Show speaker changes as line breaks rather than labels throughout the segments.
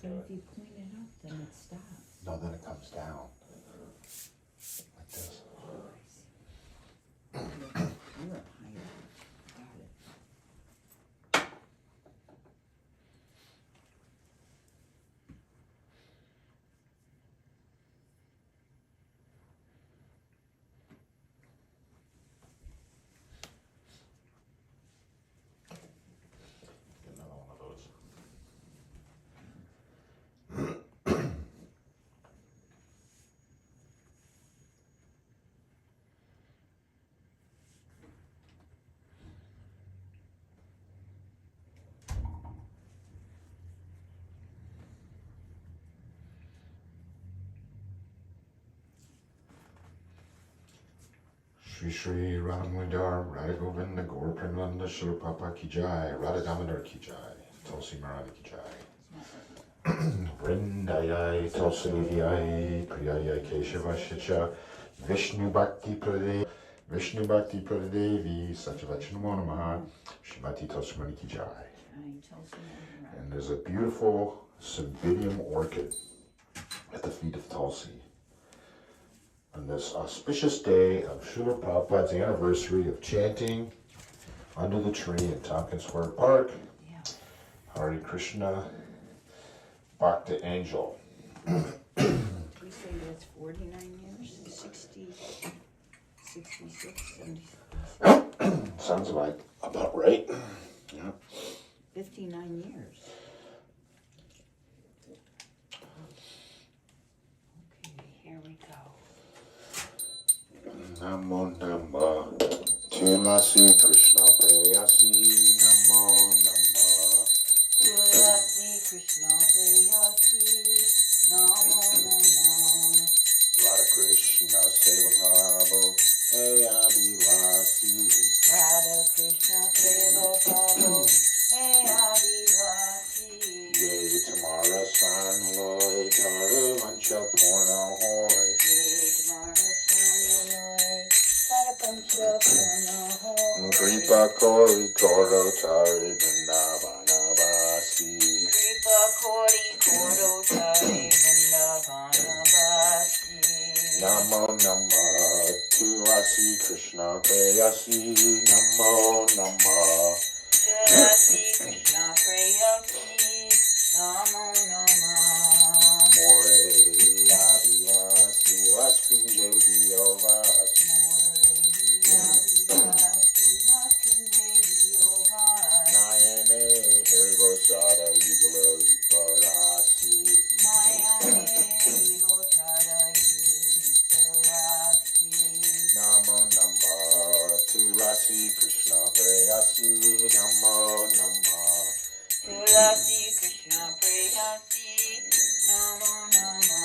But if you point it up, then it stops.
No, then it comes down. Like this.
You're up higher. Got it.
Get another one of those. Shri Shri Radhamudar Radha Govinda Gaur Premananda Shri Papa Ki Jai Radha Damodar Ki Jai Tulsi Maharani Ki Jai Vrindayai Tulsi Deviyai Priyayai Keshava Shicha Vishnu Bhakti Pradevi Satyavachanamo Namaha Shrimati Tulsi Maharani Ki Jai. And there's a beautiful cymbidium orchid at the feet of Tulsi. On this auspicious day of Srila Prabhupada's anniversary of chanting under the tree in Tompkins Square Park, Hare Krishna, Bhakta Angel.
We say that's 49 years, 60, 66, 77.
Sounds like about right. Yeah.
59 years. Okay, here we go.
Namo Namo Tulasi Krishna Prayasi Namo Namo
Tulasi Krishna Prayasi Namo Namo
Radha Krishna Seva Prabhu Hey Abhivasi
Radha Krishna Seva Prabhu Hey Abhivasi
Ye Tamara San Loy Taru Mancha Porna Hoy
Ye Tamara Sanaloy Tarapancha Purna Ho
Gripa Kori Koro Tari Vrindavana Vasi
Kripa Kori Koro Tari Vrindavana Vasi
Namo Namo Tulasi Krishna Prayasi Namo Namo
Tulasi Krishna Prayasi Namo Namo
More Abhivasi Vaskunje Diovasi Nayane Haribosada Yugala Uparasi Namo Namo Tulasi Krishna Prayasi Namo Namo
Tulasi Krishna Prayasi Namo Namo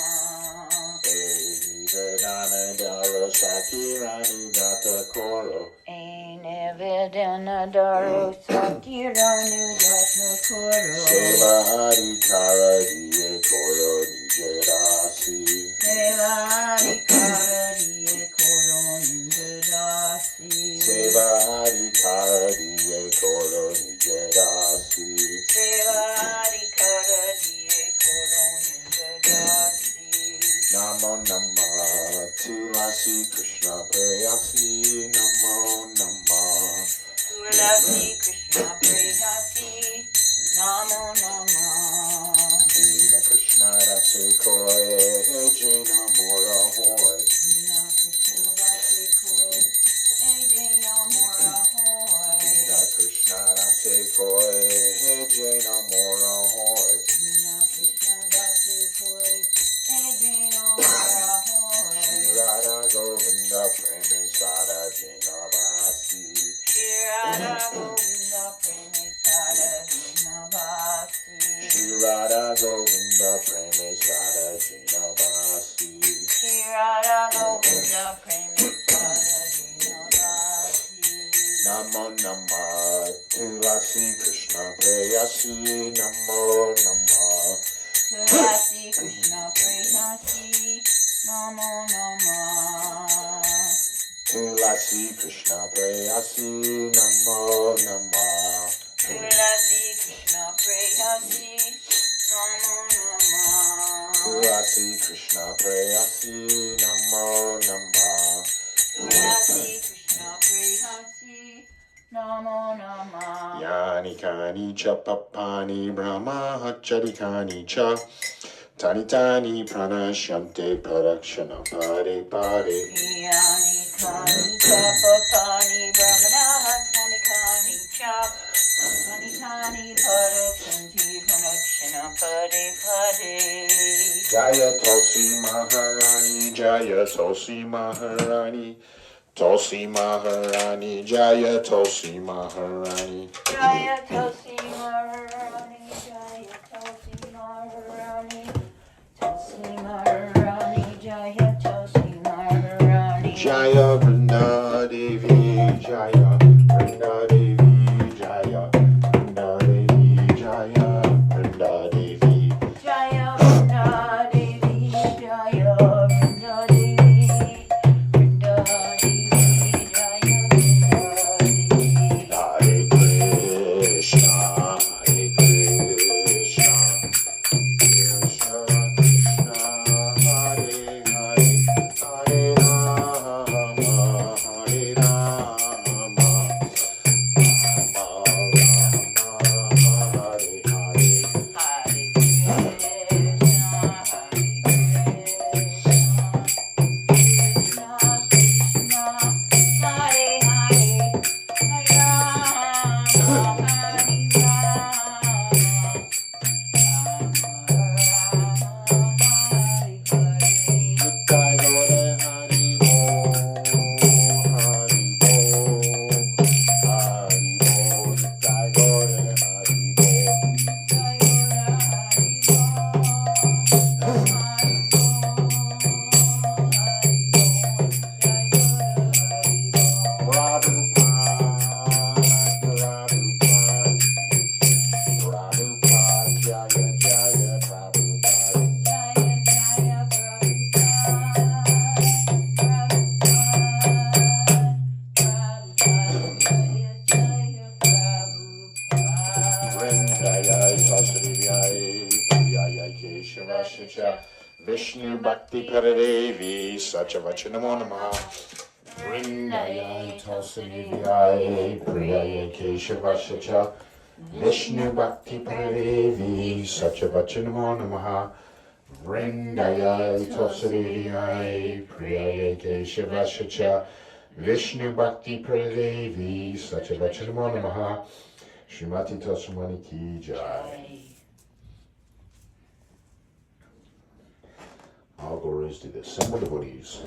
Vedana Dara Sakirani Gata Koro
Evedana Daro Sakiranu Data Koro
Seva Adhikara Diye Koro Nijedasi
Seva Adhikara Diye Koro Nindadasi
Seva Adhikara Diye Koro Nijedasi
Seva Adhikara Diye Koro Nindadasi
Namo Namo Tulasi Krishna Prayasi Namo Namo
Tulasi Krishna Prayasi Namo Namo
Dina Krishna Rase Koi Jena Mora Hoy
Nina Krishna Rase Koi Ejena Mora Hoy
Dina Krishna Rase Koi Jena Mora Hoy
Nina Krishna Rase Koi Ejena Mora Hoy
Radha Govinda Preme Sada Jena Basi
Shirada Govinda Preme Sada Jena Basi
Radha Govinda Preme Sada Jena Basi
Shirada Govinda Preme Sada Jena Basi
Namo Namo Tulasi Krishna Prayasi Namo Namo
Tulasi Krishna Prayasi Namo Namo
Tulasi Krishna Prayasi Namo Namo
Tulasi Krishna Prayasi Namo Namo
dasi, Krishna prayasi, namo namah.
Dasi Krishna Prihasi Namo Namah.
Yani kani cha papani brahma hachadikani cha. Tani tani pranashyante parakshana pare pare.
Yani Kani Chapapani Brahmana Tani Kani Chap Tani Tani Paraksanti Pranakshana Pade Pade.
Jaya Tulsi Maharani, Jaya Tulsi Maharani, Tulsi Maharani, Jaya Tulsi Maharani.
Jaya Tulsi Maharani, Jaya Tulsi Maharani, Tulsi Maharani, Jaya Tulsi Maharani.
Jaya Vrinda Devi, Jaya Vrinda Devi, Jaya Vrinda Devi, Jaya Vrinda Devi.
Jaya Vrinda Devi, Jaya Vrinda Devi, Vrinda Devi, Jaya Vrinda Devi.
Hare Krishna, Hare Krishna, Krishna Krishna, Hare Hare, Hare Rama, Hare Rama, Rama Rama, Hare Hare.
Hare Krishna, Krishna Krishna, Hare Hare, Hare Rama, Hare
Vishnu Bhakti Paradevi Sachavachanamo Namaha. Vrindayai Tulsidevai Priyai Keshavashacha. Vishnu Bhakti Paradevi Sachavachanamo Namaha. Vrindayai Tulsidevai Priyai Keshavashacha. Vishnu Bhakti Paradevi Sachavachanamo Namaha. Srimati Tasmani Ki Jai. All glories to the assembled devotees.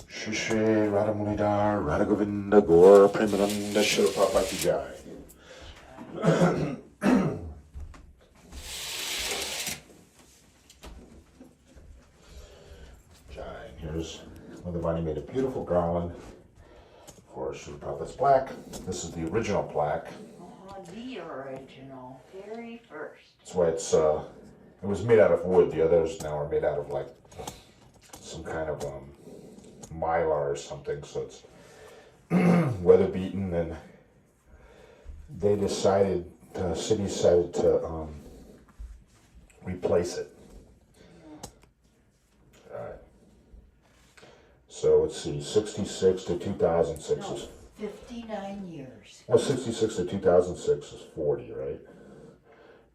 Shri Shri Radhamunidar, Radhagovinda Gaur, Premananda Shilapapa Ki Jai. Jai. Here's Mother Vani made a beautiful garland for Srila Prabhupada's plaque. This is the original plaque.
Oh, the original, very first.
That's why it was made out of wood. The others now are made out of like some kind of mylar or something. So it's weather beaten, and they decided, the city decided to replace it. All right. So let's see, 66 to 2006 is
59 years.
well, 66 to 2006 is 40, right?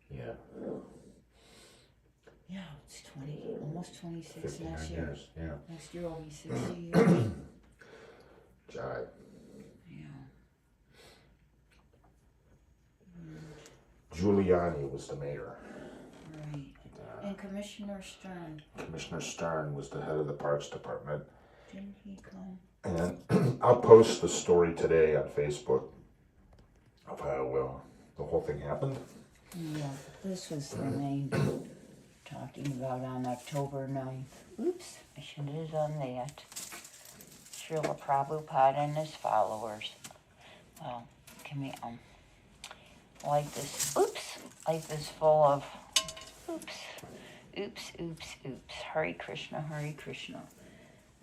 Yeah.
Yeah, it's 20, almost 26
59
next year.
years, yeah.
Next year will be 60 years.
Jai.
Yeah.
Giuliani was the mayor.
Right. And Commissioner Stern,
Commissioner Stern was the head of the Parks Department.
didn't he come?
And I'll post the story today on Facebook of how the whole thing happened.
Yeah, this was the main talking about on October 9th. Oops, I should have done that. Srila Prabhupada and his followers. Well, can we, light this full of, oops. Hare Krishna, Hare Krishna.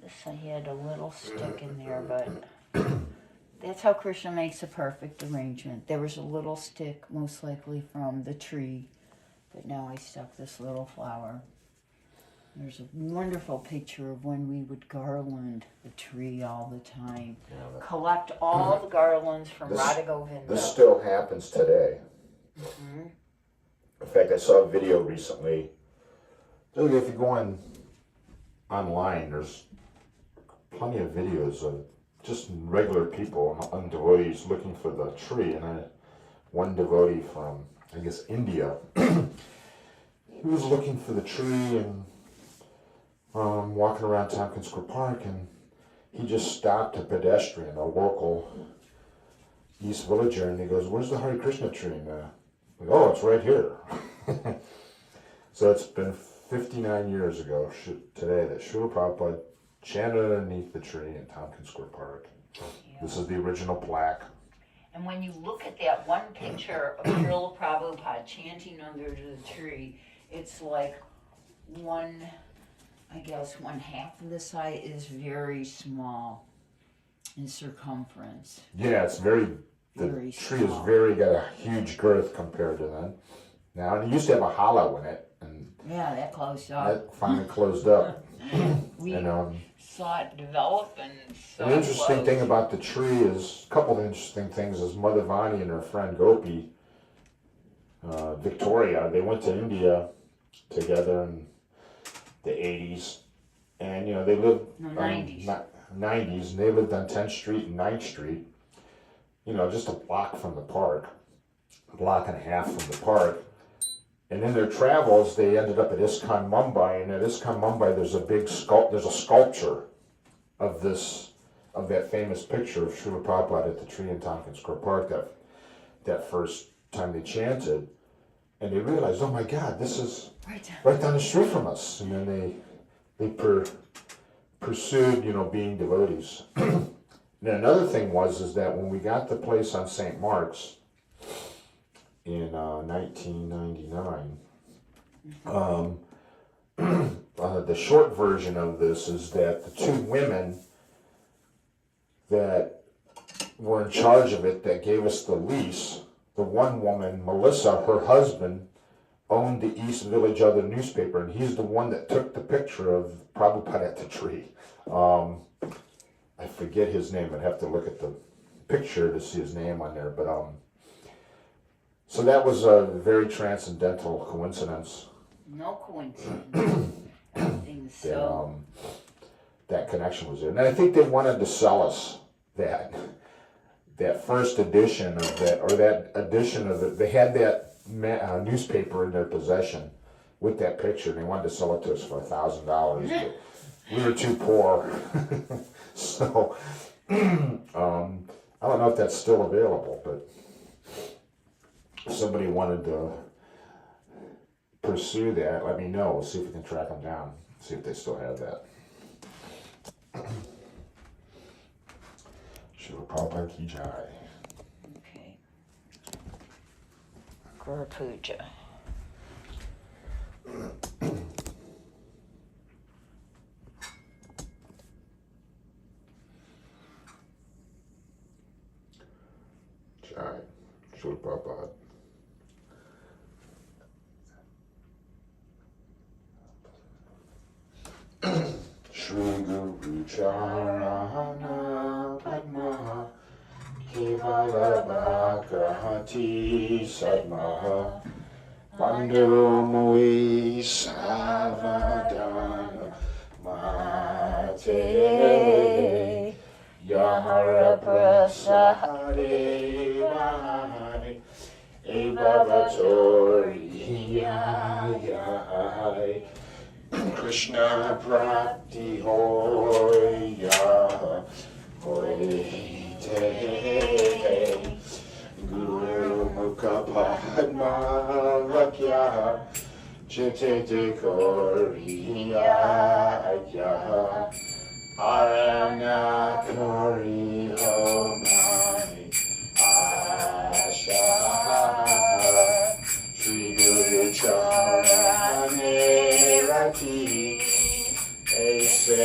This, I had a little stick in there, but that's how Krishna makes a perfect arrangement. There was a little stick, most likely from the tree But now I stuck this little flower. There's a wonderful picture of when we would garland the tree all the time.
Yeah,
Collect all the garlands from Radagovinda.
This still happens today.
Mm-hmm.
In fact, I saw a video recently. Look, if you go online, there's plenty of videos of just regular people and devotees looking for the tree. And one devotee from, I guess, India, he was looking for the tree and walking around Tompkins Square Park, and he just stopped a pedestrian, a local East Villager, and he goes, "Where's the Hare Krishna tree?" And oh, it's right here. So it's been 59 years ago today that Srila Prabhupada chanted underneath the tree in Tompkins Square Park. Yeah. This is the original plaque.
And when you look at that one picture of Srila Prabhupada chanting under the tree, it's like one half of the site is very small in circumference.
Yeah, it's the tree
small.
is got a huge girth compared to then. Now, and it used to have a hollow in it, and
yeah, that closed up.
that finally closed up.
We
and
saw it develop, and so
the interesting thing about the tree is, a couple of interesting things is Mother Vani and her friend Gopi, Victoria, they went to India together in the 80s, and they lived 90s, and they lived on 10th Street and 9th Street, just a block from the park, a block and a half from the park. And in their travels, they ended up at ISKCON Mumbai, and at ISKCON Mumbai, there's a sculpture of that famous picture of Srila Prabhupada at the tree in Tompkins Square Park that first time they chanted, and they realized, oh my God, this is right down the street from us. And then they pursued, being devotees. And another thing is that when we got the place on St. Mark's in 1999, the short version of this is that the two women that were in charge of it, that gave us the lease, the one woman, Melissa, her husband, owned the East Village Other newspaper, and he's the one that took the picture of Prabhupada at the tree. I forget his name. I'd have to look at the picture to see his name on there. But so that was a very transcendental coincidence.
No coincidence. Everything's so.
That connection was there, and I think they wanted to sell us that first edition of that, or that edition of it. They had that newspaper in their possession with that picture, and they wanted to sell it to us for $1,000, but we were too poor. So I don't know if that's still available, but if somebody wanted to pursue that, let me know. We'll see if we can track them down, see if they still have that. Srila Prabhupada Ki Jai.
Okay. Guru Puja.
Jai. Srila Prabhupada. Shri Guru Charana Padma Kevala Bhagavati Sadmaha Bandhu Mui Savadana Mate Yahara Prasade Vani Ebhavatori Yai Krishna Prapti Hoya Hoite Guru Mukha Padma Vakya Chitete Koriya Arana Kori Homani Asha Shri Guru Charane Rati Ese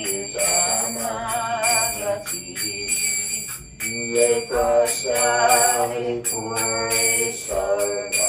Yutamagati Ye Prasadi Puri Sarva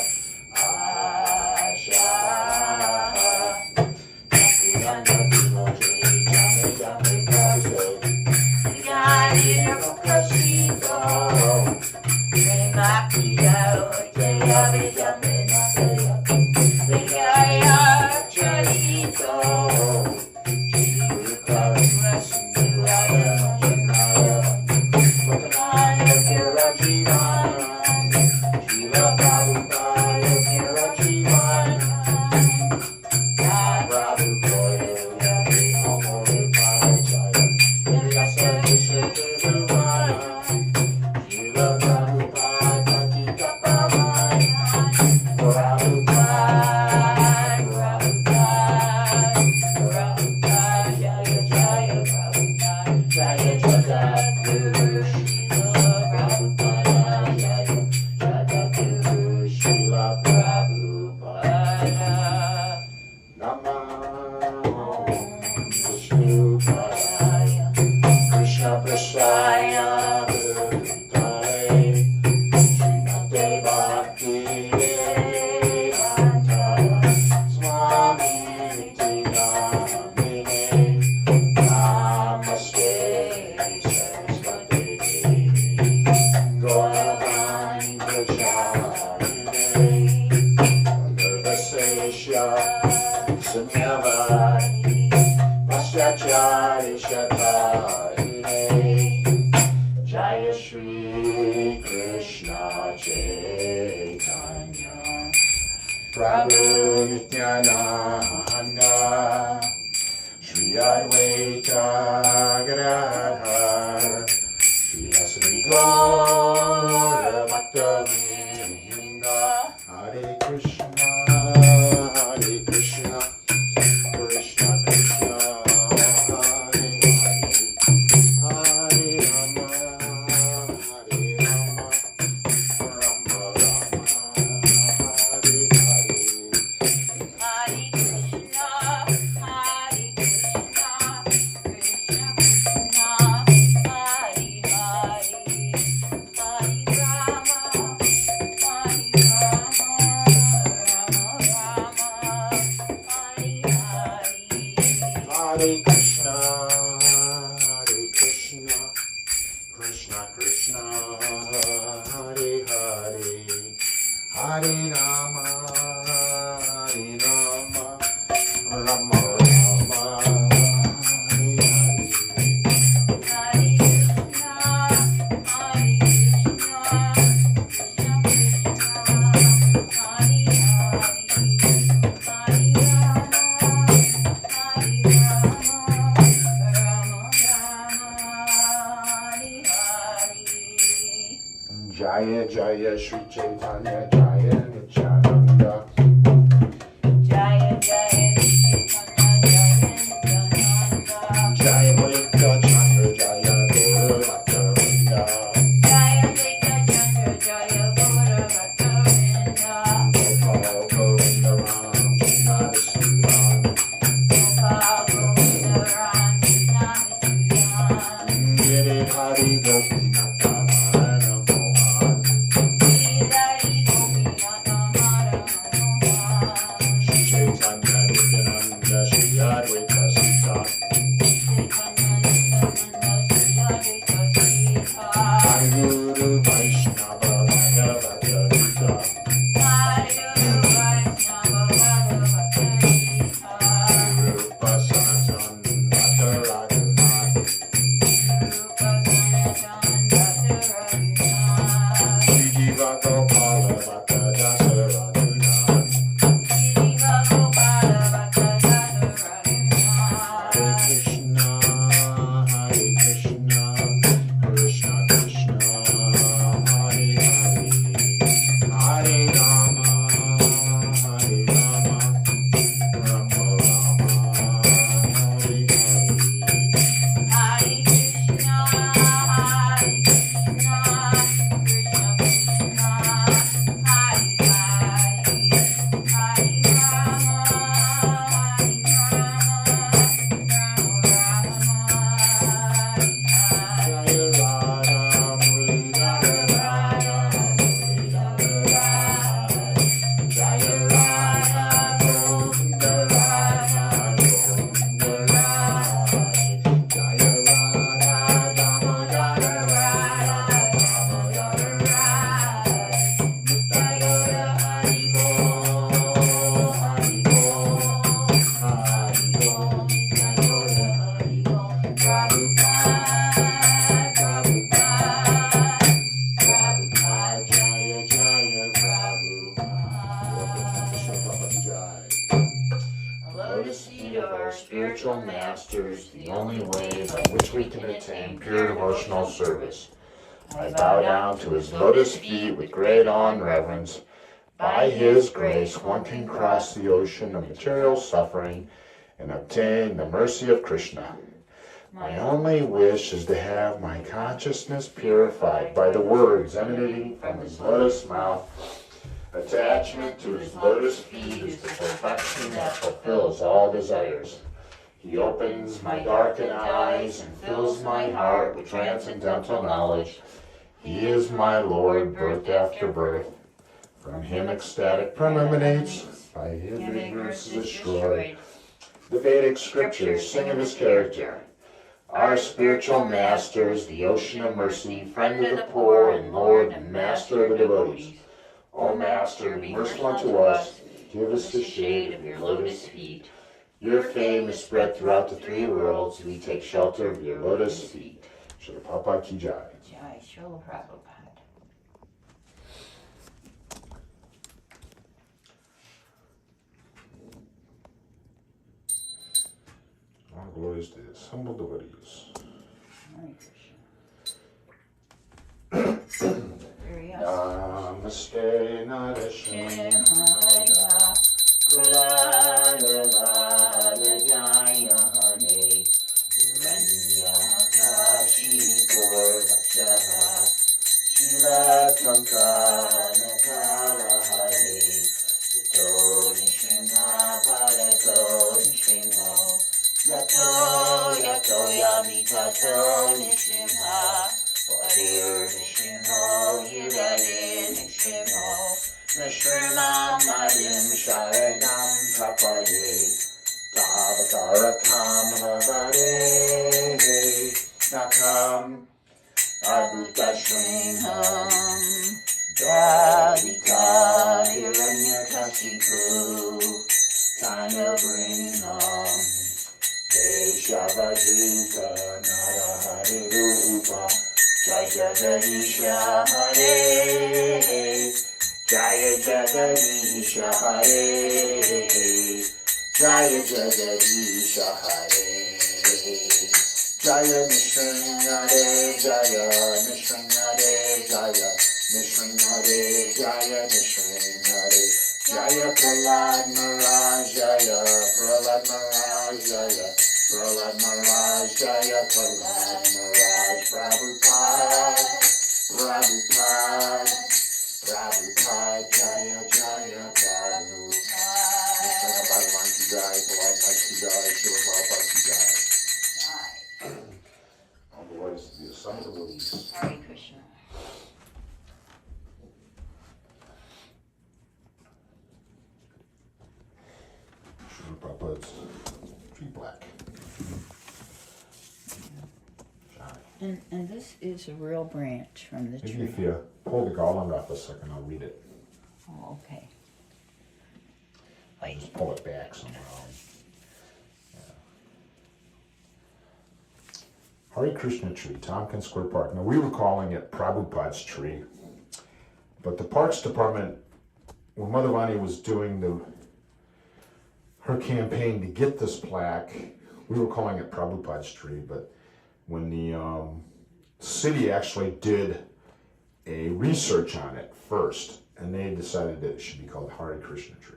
Jaya Shri Krishna Chaitanya Prabhu Nityananda Shri Advaita Gadadhar Shri Asri Gaura Bhakta Vrinda Hare Krishna Krishna Krishna Hare Hare Rama Hare Rama Rama Rama Hare Hare
Hare Krishna, Hare Krishna, Krishna Krishna, Hare Hare, Hare Rama, Hare Rama, Rama Rama, Hare Hare.
Hare Krishna, Krishna Krishna, Hare Hare, Hare Rama, Rama Rama, Hare Hare.
Hare Krishna, Hare Krishna, Krishna Krishna, Hare Hare, Hare Rama, Hare Rama, Rama Rama, Hare Hare.
Jaya Jaya Shri Chaitanya Jaya Nityananda
Jaya Jaya Chaitanya Jaya Nityananda.
Jaya Advaita Chandra Jaya Gaura Bhakta Vrinda
Jaya Advaita Chandra Jaya Gaura Bhakta Vrinda.
Gopal Govinda Ram Krishna Visuddhan
Gopal Govinda Ram Krishna Visuddhan.
Giri Hari Gopinatha Mara Mohan
Giridhari Gopinatha Mara Mohan.
Shri Chaitanya Nityananda Shri Advaita Sita Hari Guru Vaishnava Bhagavata Gita Rupa Sanatan Bhakta Raghunath Shri Jiva Gopala Bhakta Dasa Raghunath Hare Krishna, Krishna Krishna, Hare Hare, Hare Rama, spiritual masters, the only way by which we can attain pure devotional service. I bow down to his lotus feet with great awe and reverence. By his grace, one can cross the ocean of material suffering and obtain the mercy of Krishna. My only wish is to have my consciousness purified by the words emanating from his lotus mouth. Attachment to his lotus feet is the perfection that fulfills all desires. He opens my darkened eyes and fills my heart with transcendental knowledge. He is my Lord, birth after birth. From him ecstatic emanates, by his ignorance is destroyed. The Vedic scriptures sing of his character. Our spiritual masters, the ocean of mercy, friend of the poor, and Lord and master of the devotees. O Master, be merciful unto us, give us the shade of your lotus feet. Your fame is spread throughout the three worlds, we take shelter of your lotus feet. Srila Prabhupada ki jai.
Jai, Srila Prabhupada.
All glories to his humble devotees.
Hare Krishna.
Namaste Narashimhaya Kuladalada Jaya Hare Hiranyakashi Purvakshaha Shilakamkana Kalahare Yato Nishina Bharato Nishino Yato Yamitato Nishina Parir Nishino Hirare Nishino Nishrinam Madim Sharanam Tapare Tavatarakam Havare Nakam Adhuta Shringham Dravika Hiranyakashipu Tanya Bringham Deshavadhuta Narahari Rupa Jaya Jagadisha Hare Jaya Jagadisha Hare Jaya Jagadisha Hare Jaya Nishrinade Jaya Nishrinade Jaya Nishrinade Jaya Nishrinade Jaya Prahlad Maharaj Jaya Prahlad Maharaj Jaya Prahlad Maharaj Jaya Prahlad Maharaj Prabhupada Prabhupada Prabhupada Jaya Jaya Prabhupada Krishna Bhagavan ki jai, Prabhupada ki jai, Srila Prabhupada ki jai. All glories to the sons of devotees.
Hare Krishna.
Srila Prabhupada's tree black.
And this is a real branch from the
Maybe
tree.
if you pull the garland off a second, I'll read it.
Oh, okay.
Just pull it back somehow. Yeah. Hare Krishna tree, Tompkins Square Park. Now we were calling it Prabhupada's tree, but the Parks Department, when Mother Vani was doing her campaign to get this plaque, we were calling it Prabhupada's tree, but when the city actually did a research on it first, and they decided that it should be called Hare Krishna tree.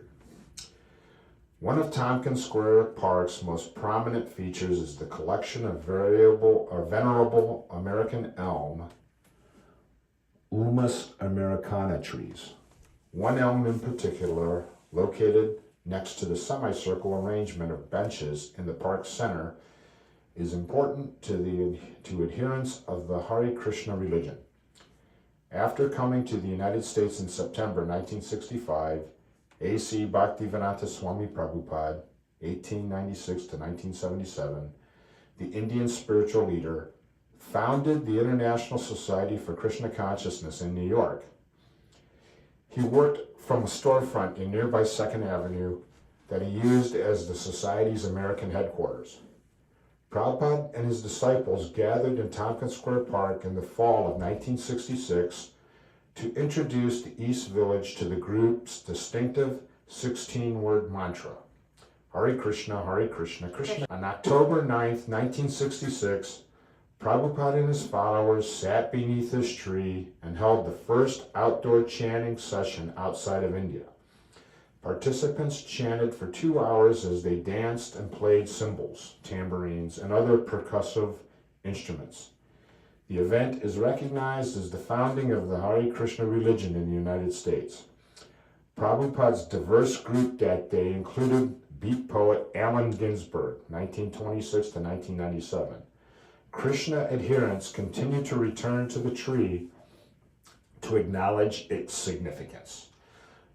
One of Tompkins Square Park's most prominent features is the collection of venerable American elm, Ulmus americana trees. One elm in particular, located next to the semicircle arrangement of benches in the park center, is important to adherents of the Hare Krishna religion. After coming to the United States in September 1965, A.C. Bhaktivedanta Swami Prabhupada, 1896 to 1977, the Indian spiritual leader, founded the International Society for Krishna Consciousness in New York. He worked from a storefront in nearby 2nd Avenue that he used as the Society's American headquarters. Prabhupada and his disciples gathered in Tompkins Square Park in the fall of 1966 to introduce the East Village to the group's distinctive 16-word mantra, Hare Krishna, Krishna. On October 9th, 1966, Prabhupada and his followers sat beneath this tree and held the first outdoor chanting session outside of India. Participants chanted for 2 hours as they danced and played cymbals, tambourines, and other percussive instruments. The event is recognized as the founding of the Hare Krishna religion in the United States. Prabhupada's diverse group that day included beat poet Allen Ginsberg, 1926 to 1997. Krishna adherents continue to return to the tree to acknowledge its significance.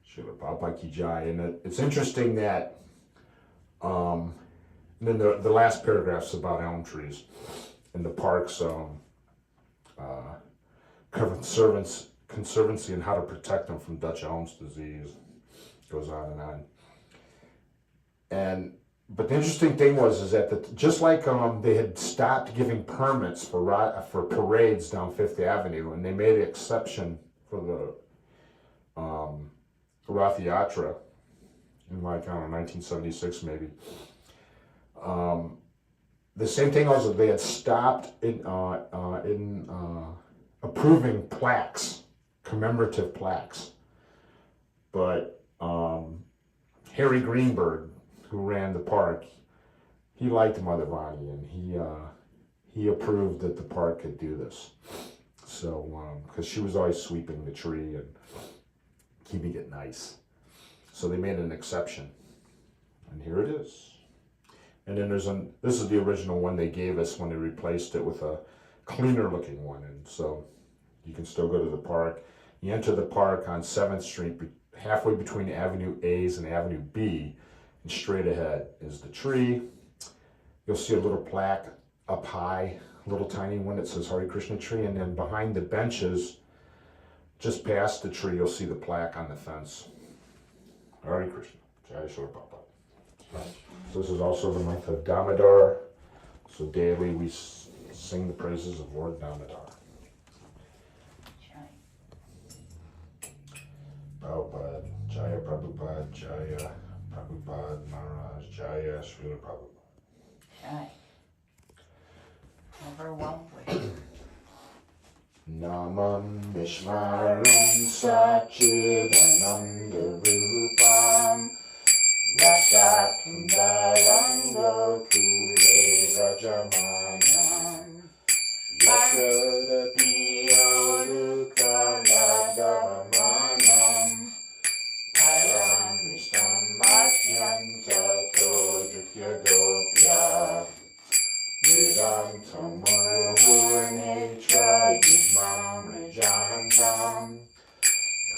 Srila Prabhupada Ki Jai. And it's interesting that, and then the last paragraph's about elm trees and the park's conservancy and how to protect them from Dutch elm's disease. Goes on and on. But the interesting thing is that just like they had stopped giving permits for parades down Fifth Avenue, and they made an exception for the Rath Yatra in 1976 maybe. The same thing also, they had stopped in approving plaques, commemorative plaques, but Harry Greenberg, who ran the park, he liked Mother Vani, and he approved that the park could do this. So, because she was always sweeping the tree and keeping it nice. So they made an exception. And here it is. And then this is the original one they gave us when they replaced it with a cleaner looking one. And so you can still go to the park. You enter the park on 7th Street, halfway between Avenue A's and Avenue B. And straight ahead is the tree. You'll see a little plaque up high, a little tiny one that says Hare Krishna tree. And then behind the benches, just past the tree, you'll see the plaque on the fence. Hare Krishna. Jai Shri Prabhupada. So this is also the month of Damodar. So daily we sing the praises of Lord Damodar. Prabhupada, Jaya Prabhupada, Jaya Prabhupada Maharaj, Jaya Srila Prabhupada.
Jai. Number one way.
Namam Vishvaram Sachidananda Rupam Yasakundaram Gokule Rajamanam Yashoda Piyoruka Radhavamanam Param Vishtam Bhashyanta Kodukya Gopya Vedam Tamurnetra Yudmam Rajantam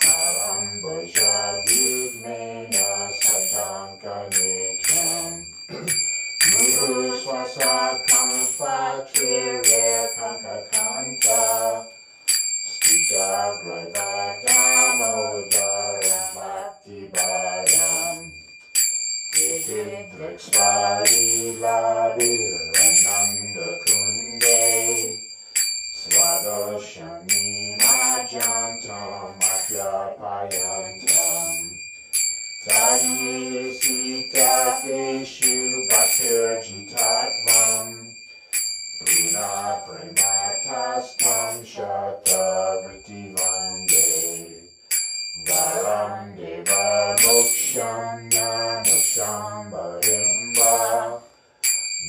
Karam Bhajadudmena Satanka Nityam Muruswasa Kampatrirya Kankakanta Stita Gravadamodara Bhakti Bhayam Vidrikspari Lavirananda Kunde Swadoshami Majantam Apyapayantam Tadi Sita Keshu Bhaktirjitatvam Puna Prematastam Shatavriti Vande Varam Deva Moksham Moksham Barimba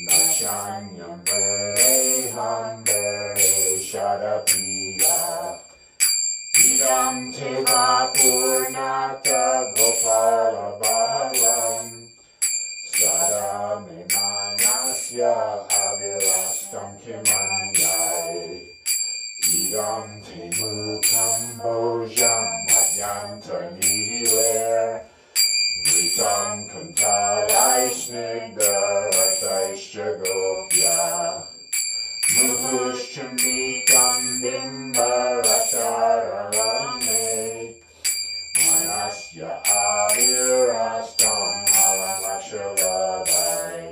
Nashanyam Vereham Vere Shadapiya Idam Teva Purnata Gopala Balam Sadame Manasya Avilastam Kimanyai Idam Temukam Bojam Madhyanta Nihile Vitam Kuntalai Snigdha Rataishcha Gopya Muhushchamitam Bimba Ratararame Manasya Avirastam Alamashalavai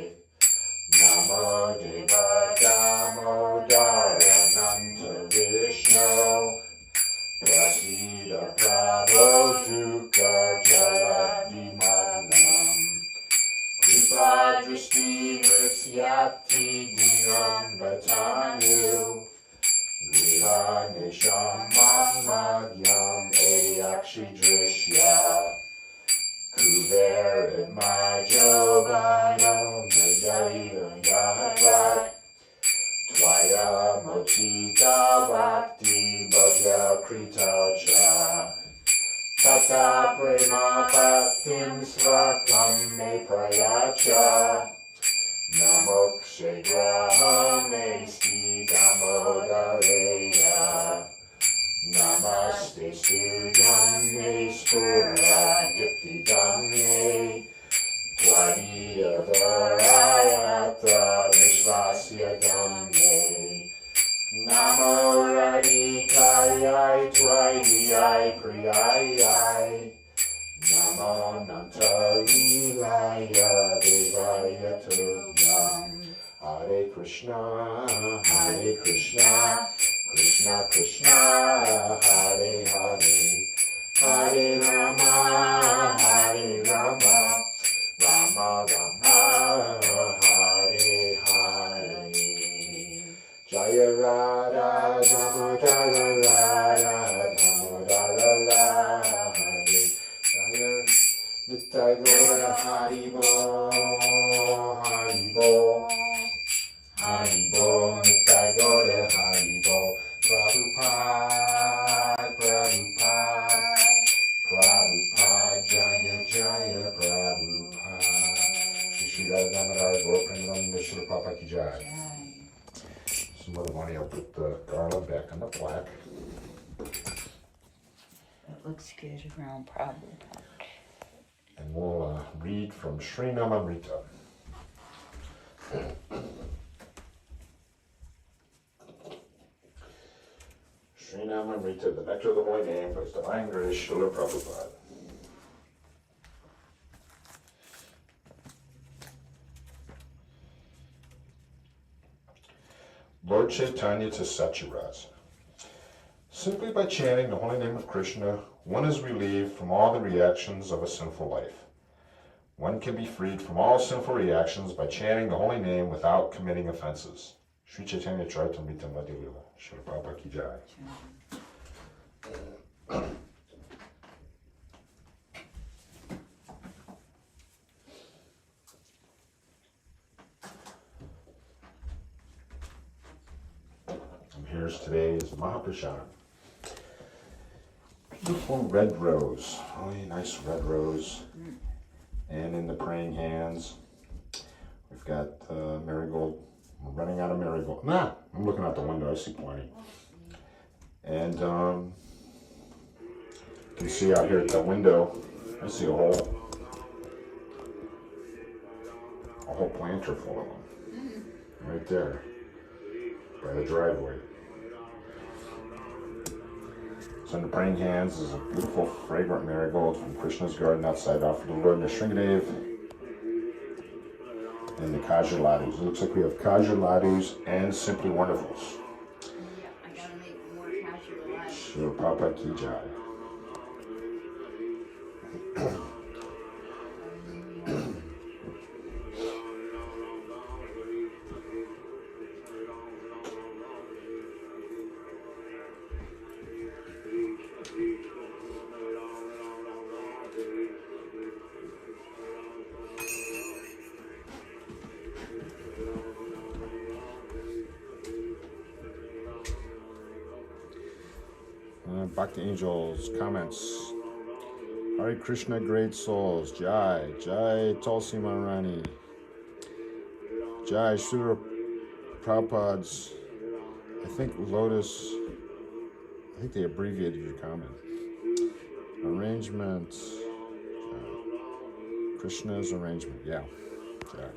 Namo Deva Damodara Nanta Vishnu Prasida Prabhu Dukkha Jaladi Madnam Kripa Sti Vrityati Dinam Vatanu Griha Nisham Madhyam Ayakshi Drishya Kuver Majo Vano Madhyayam Yahat Twaya Mochita Bhakti Bhagya Krita Cha Tata Prema Bhaktim Svakam Me Prayacha Namokshe Graham Me Sti Damodareya Namaste Stujan Me Spura Dipti Dhamme Twadiya Varayata Vishvasya Dhamme Namo Radhikayai Tvaidiyai Priyayai Namo Nanta Lilaya Devaya Tuvyam Hare Krishna, Krishna Krishna, Hare Hare, Hare Rama, Rama Rama, Hare Hare. Jaya Radha, Damodara Radha, Damodara Radha, Jaya Nitai Gaura Haribo, Haribo, Haribo, Nitai Gaura Haribo, Prabhupada, Prabhupada, Prabhupada, Jaya Jaya Prabhupada. Shri Radha Damodara Gaura Premananda Shri Papa Ki Jai. Some other money, I'll put the garland back on the black.
It looks good around Prabhupada.
And we'll read from Sri Namamrita. Sri Namamrita, the nectar of the holy name, by His divine grace, Srila Prabhupada. Lord Chaitanya to Sachiraz. Simply by chanting the holy name of Krishna, one is relieved from all the reactions of a sinful life. One can be freed from all sinful reactions by chanting the holy name without committing offenses. Sri Chaitanya Charitamrita Madhya-lila. Srila Prabhupada Ki Jai. And here's today's Mahaprasad. Beautiful red rose, really nice red rose. And in the praying hands, we've got marigold. We're running out of marigold. Nah, I'm looking out the window, I see plenty. And you can see out here at the window, I see a whole planter full of them. Right there, by the driveway. So in the praying hands is a beautiful fragrant marigold from Krishna's garden outside offered to Lord Nrsingadev. And the Kajal Ladus. It looks like we have Kajal Ladus and Simply Wonderfuls.
Yeah, I gotta make more Kajal Ladus.
Srila Prabhupada Ki Jai. Bhakti Angels, comments. Hare Krishna, great souls. Jai, Jai Tulsi Maharani. Jai Srila Prabhupada's, I think Lotus, I think they abbreviated your comment. Arrangement. Krishna's arrangement, yeah. Jai.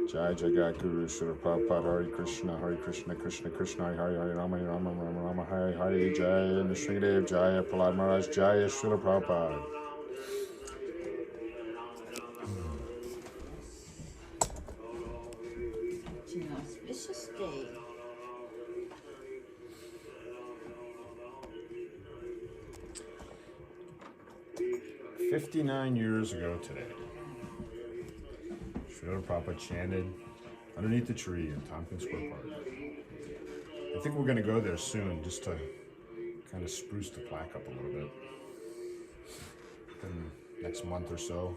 Jai Jagat Guru Srila Prabhupada, Hare Krishna, Krishna Krishna, Hare Rama, Rama Rama, Hare Hare, Jai Nrsingadev, Jai Prahlad Maharaj, Jai Srila Prabhupada.
It's an auspicious day. "59 years ago today,
Srila Prabhupada chanted underneath the tree in Tompkins Square Park. I think we're going to go there soon just to kind of spruce the plaque up a little bit. Within the next month or so.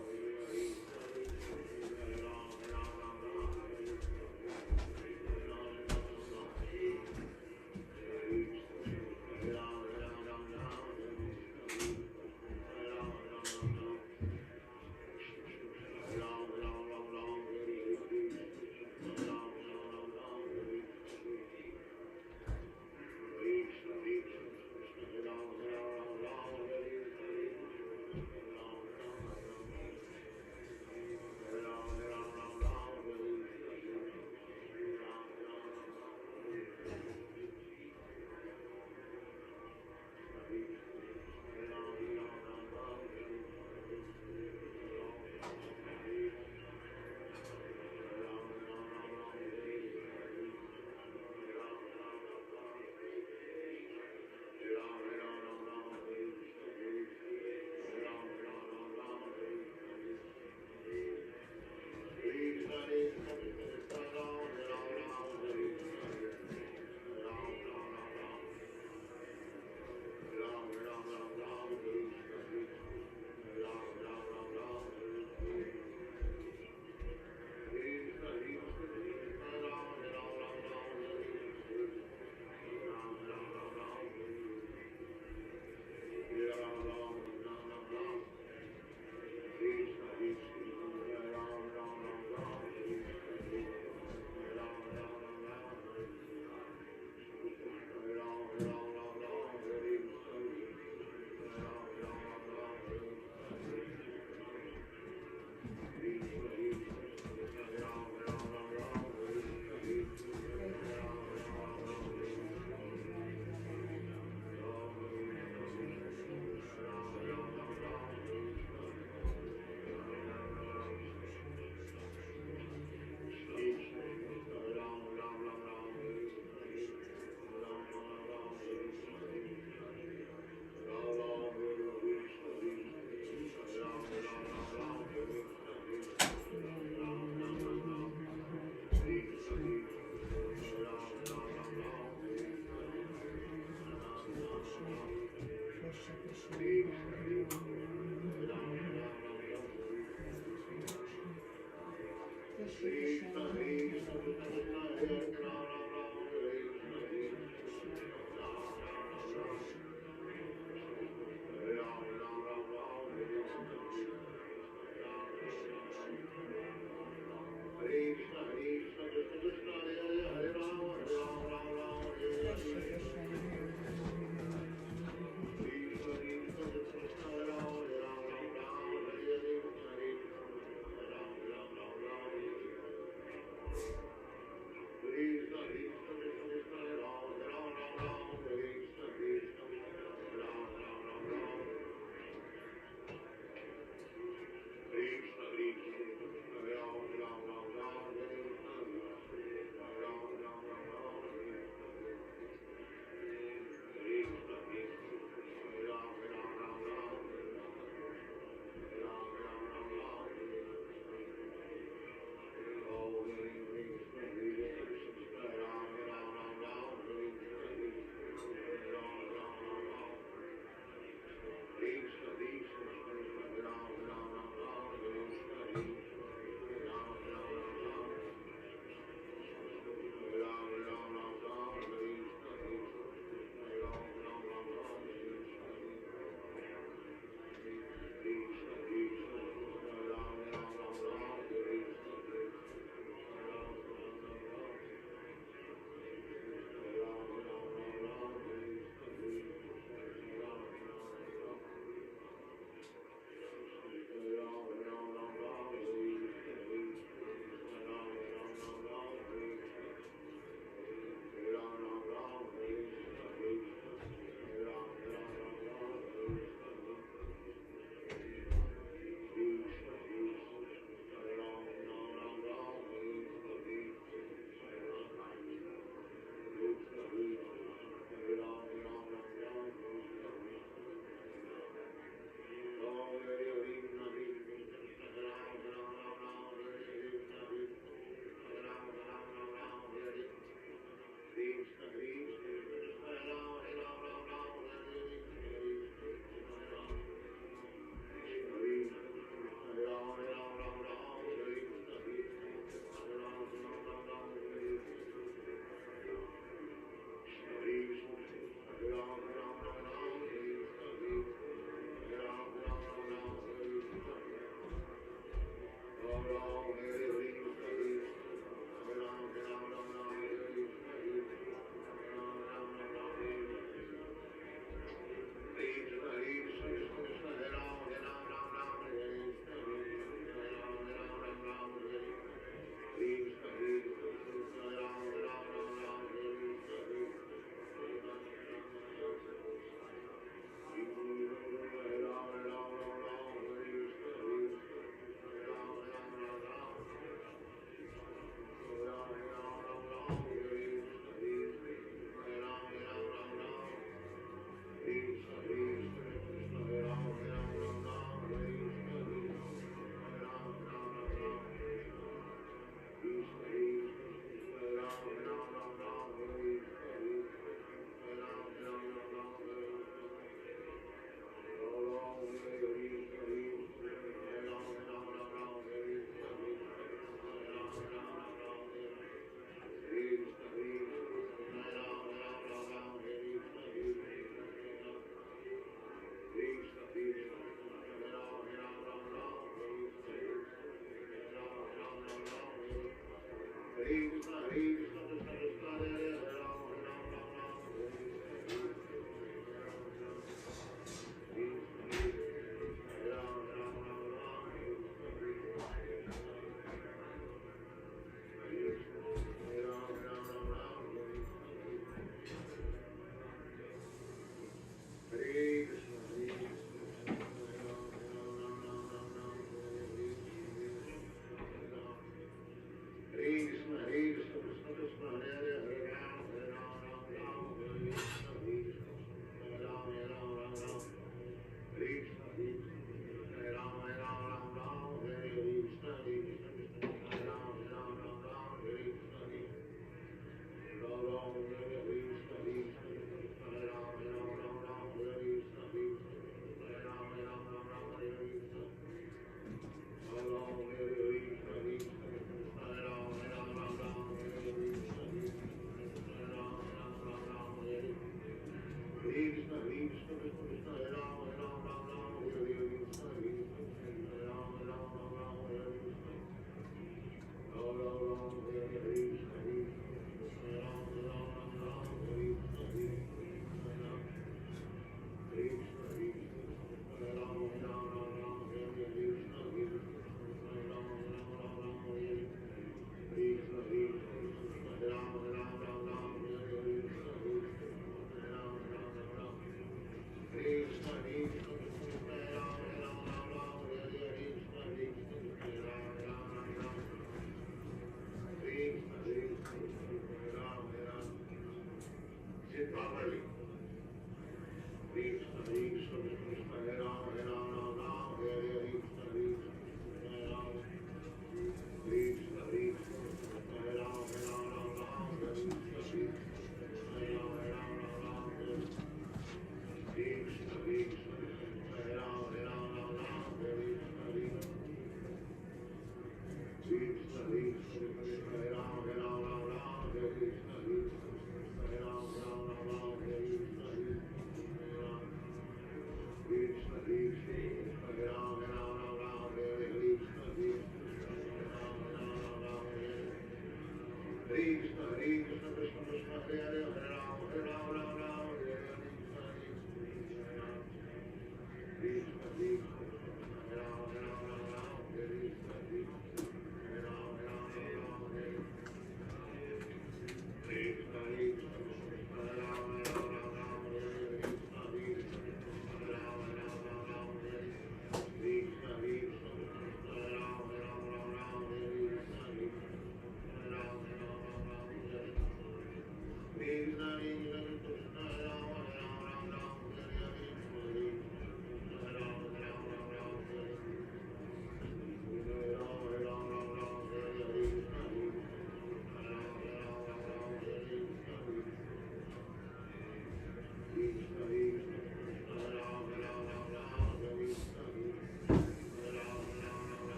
Please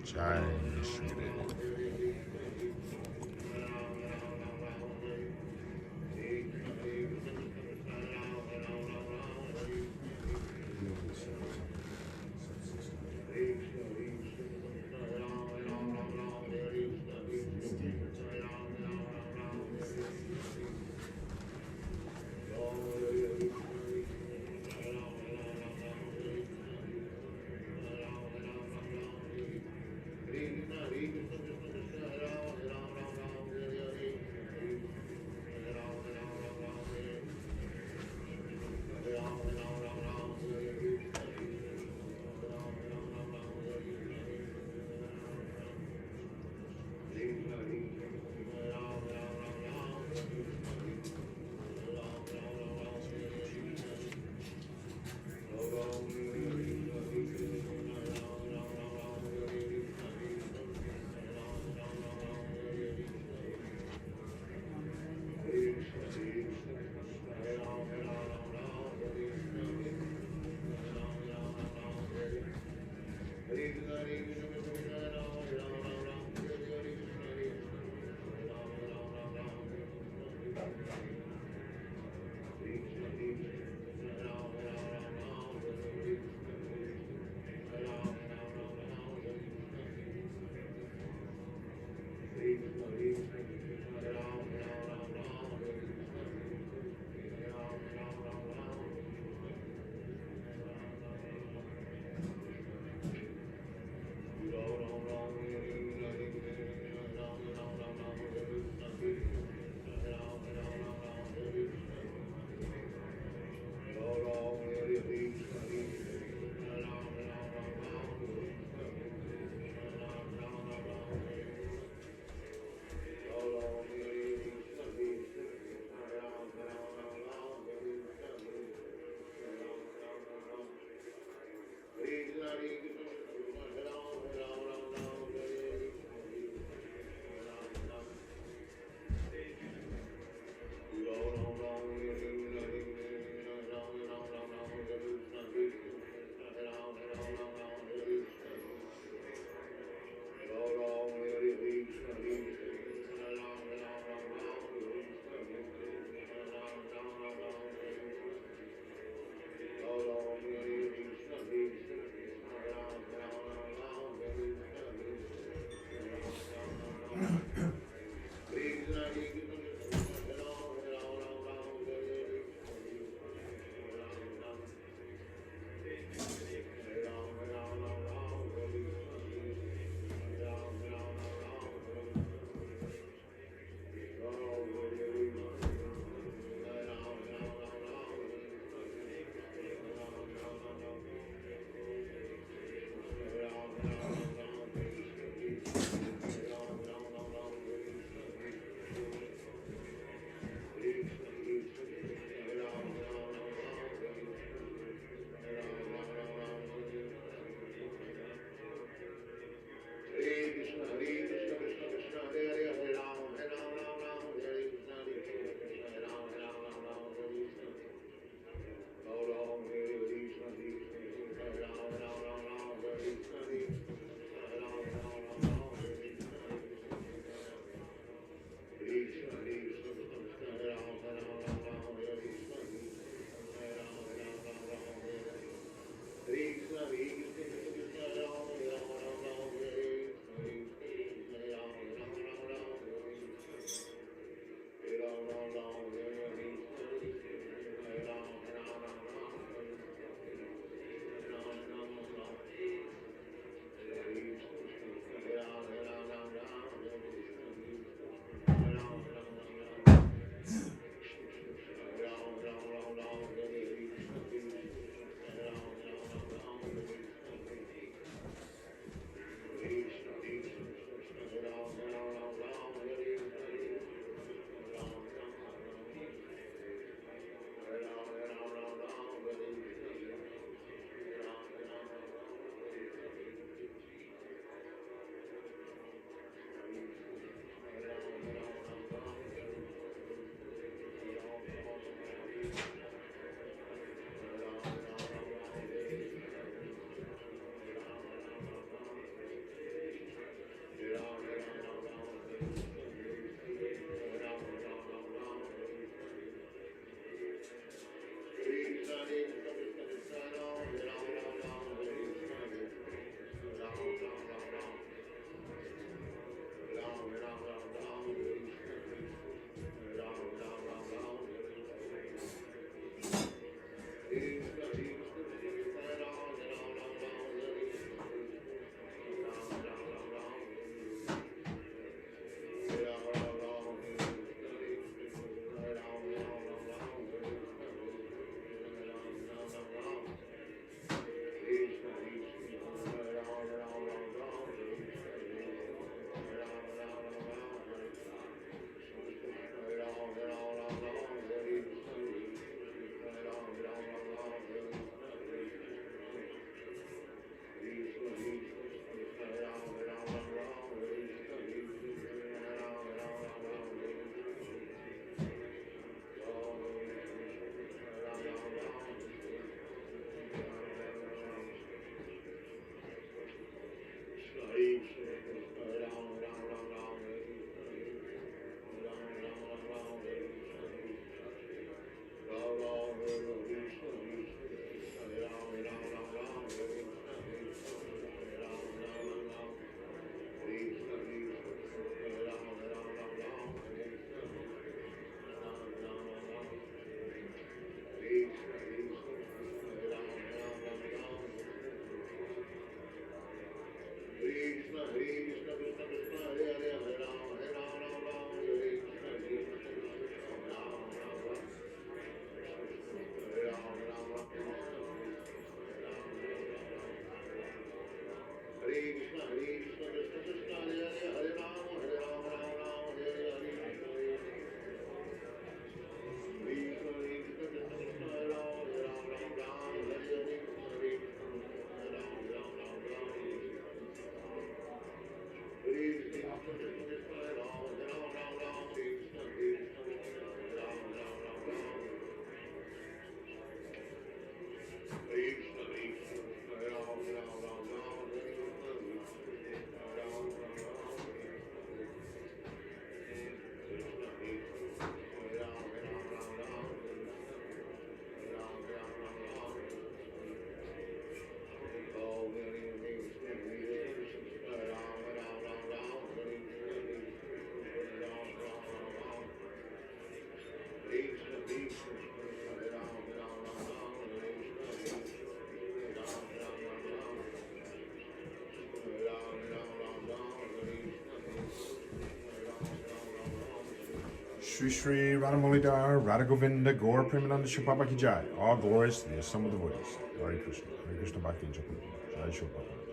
Jai Shri Devi. Shri Shri Radhamolidar, Radhagovinda, Gaur Premananda Shubhapa Ki Jai. All glories to the Assam of the Buddhas. Hare Krishna. Hare Krishna Bhakti Jai Shubhapa.